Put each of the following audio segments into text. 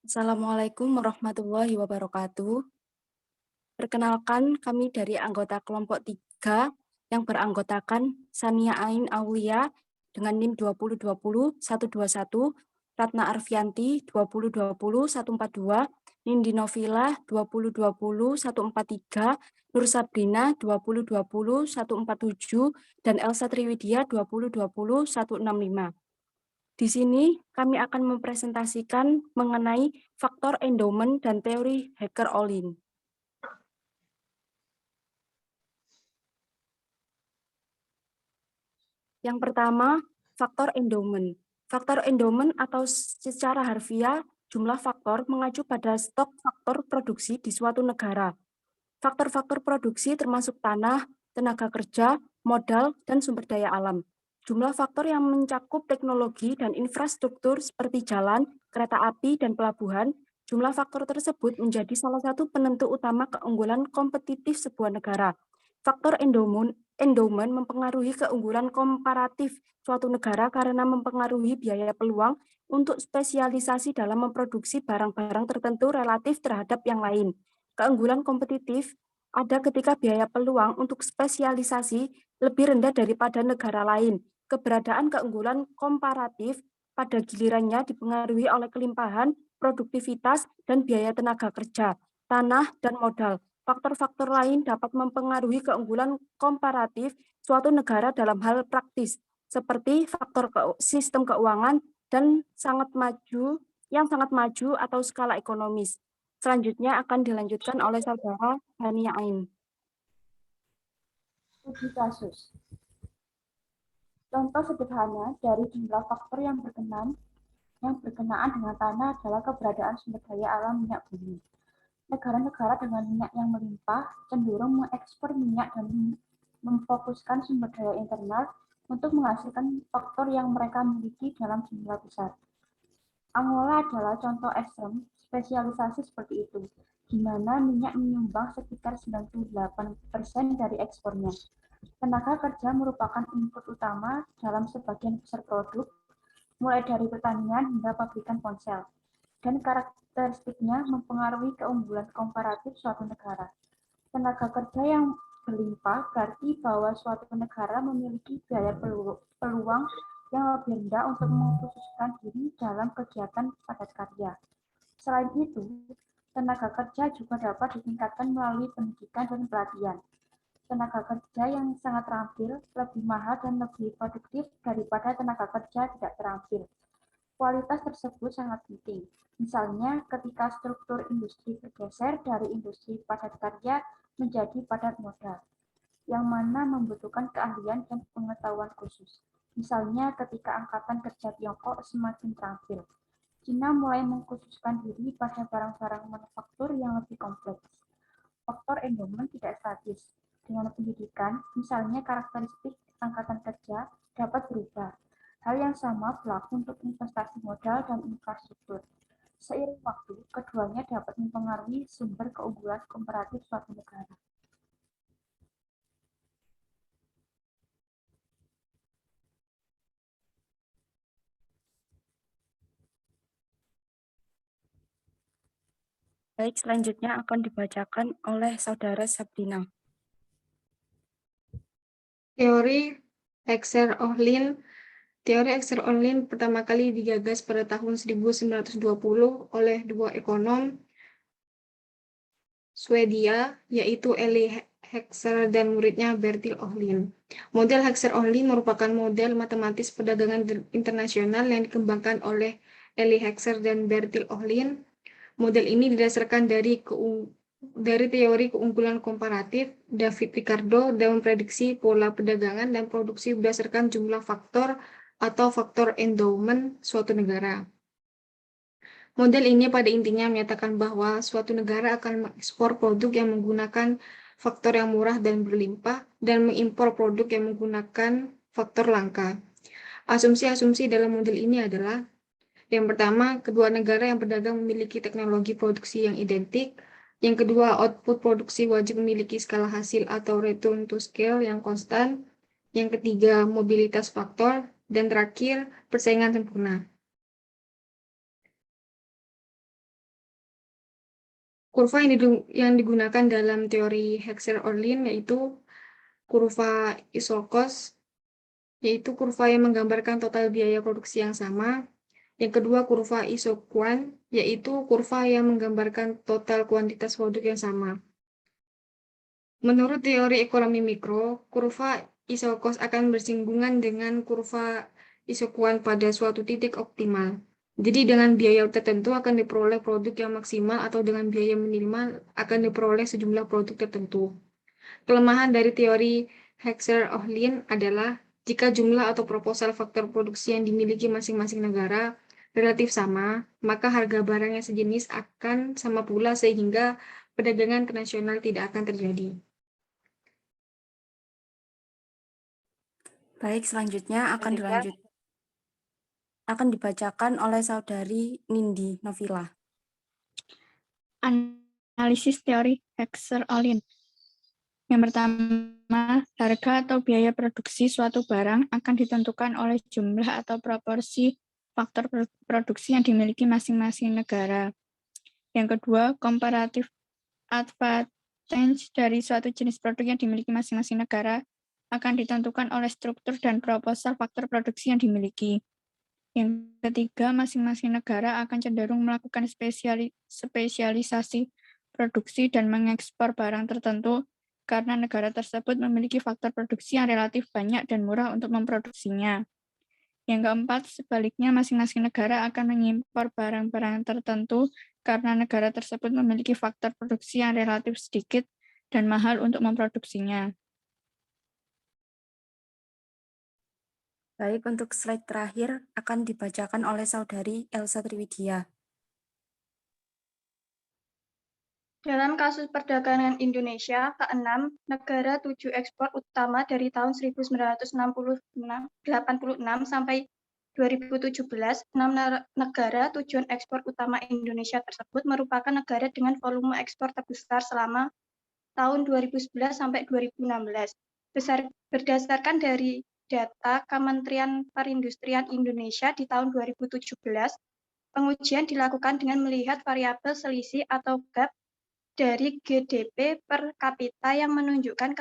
Assalamualaikum warahmatullahi wabarakatuh. Perkenalkan, kami dari anggota kelompok 3 yang beranggotakan Sania Ain Aulia dengan NIM 2020-121, Ratna Arfianti 2020-142, Nindi Novila 2020-143, Nur Sabrina 2020-147, dan Elsa Triwidia 2020-165. Di sini kami akan mempresentasikan mengenai faktor endowment dan teori Hacker-Ollin. Yang pertama, faktor endowment. Faktor endowment atau secara harfiah jumlah faktor mengacu pada stok faktor produksi di suatu negara. Faktor-faktor produksi termasuk tanah, tenaga kerja, modal, dan sumber daya alam. Jumlah faktor yang mencakup teknologi dan infrastruktur seperti jalan, kereta api, dan pelabuhan, jumlah faktor tersebut menjadi salah satu penentu utama keunggulan kompetitif sebuah negara. Faktor endowment mempengaruhi keunggulan komparatif suatu negara karena mempengaruhi biaya peluang untuk spesialisasi dalam memproduksi barang-barang tertentu relatif terhadap yang lain. Keunggulan kompetitif ada ketika biaya peluang untuk spesialisasi lebih rendah daripada negara lain. Keberadaan keunggulan komparatif pada gilirannya dipengaruhi oleh kelimpahan, produktivitas, dan biaya tenaga kerja, tanah, dan modal. Faktor-faktor lain dapat mempengaruhi keunggulan komparatif suatu negara dalam hal praktis, seperti faktor sistem keuangan dan yang sangat maju atau skala ekonomis. Selanjutnya akan dilanjutkan oleh Saudara Hania Ain. Uji kasus. Contoh sederhana dari jumlah faktor yang berkenaan dengan tanah adalah keberadaan sumber daya alam minyak bumi. Negara-negara dengan minyak yang melimpah cenderung mengekspor minyak dan memfokuskan sumber daya internal untuk menghasilkan faktor yang mereka miliki dalam jumlah besar. Angola adalah contoh ekstrem spesialisasi seperti itu, di mana minyak menyumbang sekitar 98% dari ekspornya. Tenaga kerja merupakan input utama dalam sebagian besar produk, mulai dari pertanian hingga pabrikan ponsel, dan karakteristiknya mempengaruhi keunggulan komparatif suatu negara. Tenaga kerja yang berlimpah berarti bahwa suatu negara memiliki biaya peluang yang lebih rendah untuk mengkhususkan diri dalam kegiatan padat karya. Selain itu, tenaga kerja juga dapat ditingkatkan melalui pendidikan dan pelatihan. Tenaga kerja yang sangat terampil lebih mahal dan lebih produktif daripada tenaga kerja tidak terampil. Kualitas tersebut sangat penting. Misalnya, ketika struktur industri bergeser dari industri padat karya menjadi padat modal, yang mana membutuhkan keahlian dan pengetahuan khusus. Misalnya, ketika angkatan kerja Tiongkok semakin terampil, Cina mulai mengkhususkan diri pada barang-barang manufaktur yang lebih kompleks. Faktor endowment tidak statis. Dengan pendidikan, misalnya karakteristik angkatan kerja dapat berubah. Hal yang sama berlaku untuk investasi modal dan infrastruktur. Seiring waktu, keduanya dapat mempengaruhi sumber keunggulan komparatif suatu negara. Baik, selanjutnya akan dibacakan oleh Saudara Sabrina. Teori Hacker-Ollin. Teori Hacker-Ollin pertama kali digagas pada tahun 1920 oleh dua ekonom Swedia, yaitu Eli Heckscher dan muridnya Bertil Ohlin. Model Hacker-Ollin merupakan model matematis perdagangan internasional yang dikembangkan oleh Eli Heckscher dan Bertil Ohlin. Model ini didasarkan dari teori keunggulan komparatif. David Ricardo dan memprediksi pola perdagangan dan produksi berdasarkan jumlah faktor atau faktor endowment suatu negara. Model ini pada intinya menyatakan bahwa suatu negara akan mengekspor produk yang menggunakan faktor yang murah dan berlimpah dan mengimpor produk yang menggunakan faktor langka. Asumsi-asumsi dalam model ini adalah: yang pertama, kedua negara yang berdagang memiliki teknologi produksi yang identik. Yang kedua, output produksi wajib memiliki skala hasil atau return to scale yang konstan. Yang ketiga, mobilitas faktor. Dan terakhir, persaingan sempurna. Kurva yang digunakan dalam teori Hexer-Orlin yaitu kurva Isokos, yaitu kurva yang menggambarkan total biaya produksi yang sama. Yang kedua, kurva Isoquant, yaitu kurva yang menggambarkan total kuantitas produk yang sama. Menurut teori ekonomi mikro, kurva Isokos akan bersinggungan dengan kurva Isoquant pada suatu titik optimal. Jadi dengan biaya tertentu akan diperoleh produk yang maksimal atau dengan biaya minimal akan diperoleh sejumlah produk tertentu. Kelemahan dari teori Hexer-Orlin adalah jika jumlah atau proposal faktor produksi yang dimiliki masing-masing negara relatif sama, maka harga barang yang sejenis akan sama pula sehingga perdagangan internasional tidak akan terjadi. Baik, selanjutnya akan dibacakan oleh saudari Nindi Novila. Analisis teori Hexer-Orlin. Yang pertama, harga atau biaya produksi suatu barang akan ditentukan oleh jumlah atau proporsi faktor produksi yang dimiliki masing-masing negara. Yang kedua, comparative advantage dari suatu jenis produk yang dimiliki masing-masing negara akan ditentukan oleh struktur dan proposal faktor produksi yang dimiliki. Yang ketiga, masing-masing negara akan cenderung melakukan spesialisasi produksi dan mengekspor barang tertentu karena negara tersebut memiliki faktor produksi yang relatif banyak dan murah untuk memproduksinya. Yang keempat, sebaliknya masing-masing negara akan mengimpor barang-barang tertentu karena negara tersebut memiliki faktor produksi yang relatif sedikit dan mahal untuk memproduksinya. Baik, untuk slide terakhir akan dibacakan oleh saudari Elsa Triwidia. Dalam kasus perdagangan Indonesia, ke-6, negara tujuh ekspor utama dari tahun 1986 sampai 2017, 6 negara tujuan ekspor utama Indonesia tersebut merupakan negara dengan volume ekspor terbesar selama tahun 2011 sampai 2016. Berdasarkan dari data Kementerian Perindustrian Indonesia di tahun 2017, pengujian dilakukan dengan melihat variabel selisih atau gap dari GDP per kapita yang menunjukkan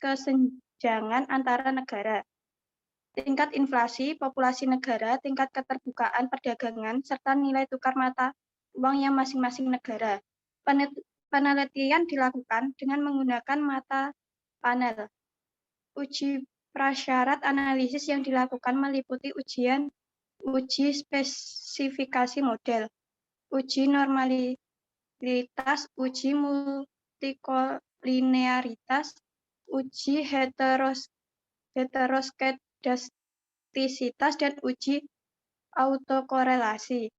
kesenjangan antara negara, tingkat inflasi, populasi negara, tingkat keterbukaan perdagangan, serta nilai tukar mata uang yang masing-masing negara. Penelitian dilakukan dengan menggunakan mata panel. Uji prasyarat analisis yang dilakukan meliputi uji spesifikasi model, uji normalitas, uji multikolinearitas, uji heteroskedastisitas, dan uji autokorelasi.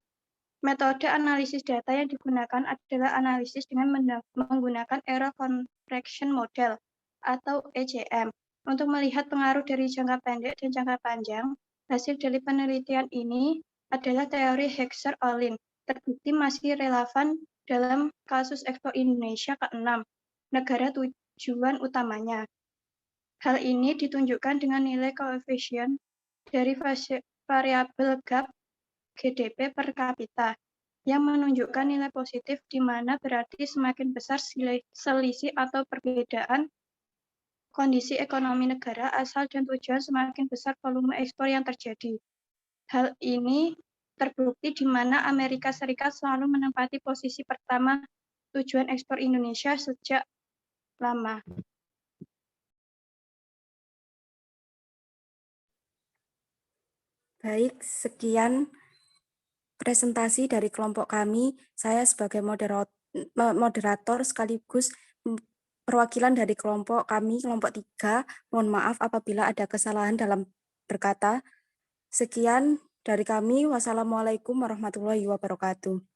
Metode analisis data yang digunakan adalah analisis dengan menggunakan error correction model atau ECM. Untuk melihat pengaruh dari jangka pendek dan jangka panjang, hasil dari penelitian ini adalah teori Hexer-Orlin. Terbukti masih relevan dalam kasus ekspor Indonesia ke-6, negara tujuan utamanya. Hal ini ditunjukkan dengan nilai koefisien dari variabel gap GDP per kapita yang menunjukkan nilai positif di mana berarti semakin besar selisih atau perbedaan kondisi ekonomi negara asal dan tujuan, semakin besar volume ekspor yang terjadi. Hal ini terbukti di mana Amerika Serikat selalu menempati posisi pertama tujuan ekspor Indonesia sejak lama. Baik, sekian presentasi dari kelompok kami. Saya sebagai moderator sekaligus perwakilan dari kelompok kami, kelompok 3, mohon maaf apabila ada kesalahan dalam berkata. Sekian dari kami. Wassalamualaikum warahmatullahi wabarakatuh.